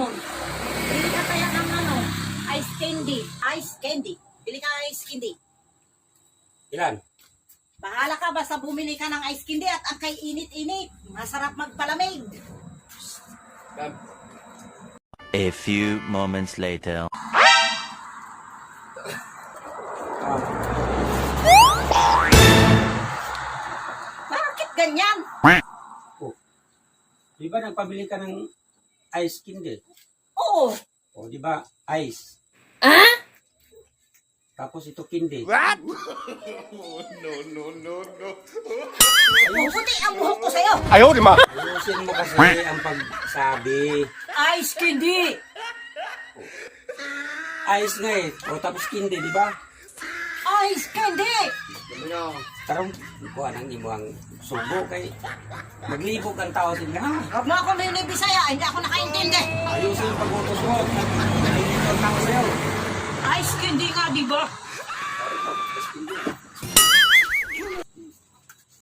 hamon. Bili ka kaya ng ano, ice candy. Ice candy. Bili ka ice candy. Ilan? Bahala ka, basta bumili ka ng ice candy at ang kay init-init. Masarap magpalamig. A few moments later. Bakit ganyan? Oh. Di ba nagpabili ka ng ice candy? Oo. O, di ba? Ice. Tapos ito candy. Puputi ang buhok ko sa'yo. Ayusin mo kasi ang pagsabi. Ice candy. Ice nga eh. O, tapos candy, di ba? Ice candy. Tarong, kuha nang imo ang subo kay maglibog ang tao sila. Ha? Huwag mo ako may Bisaya, hindi ako nakaintindi. Ayusin ang pag-utos mo. Nalilito ang tao sa'yo. Ice candy nga, di ba? Ice candy.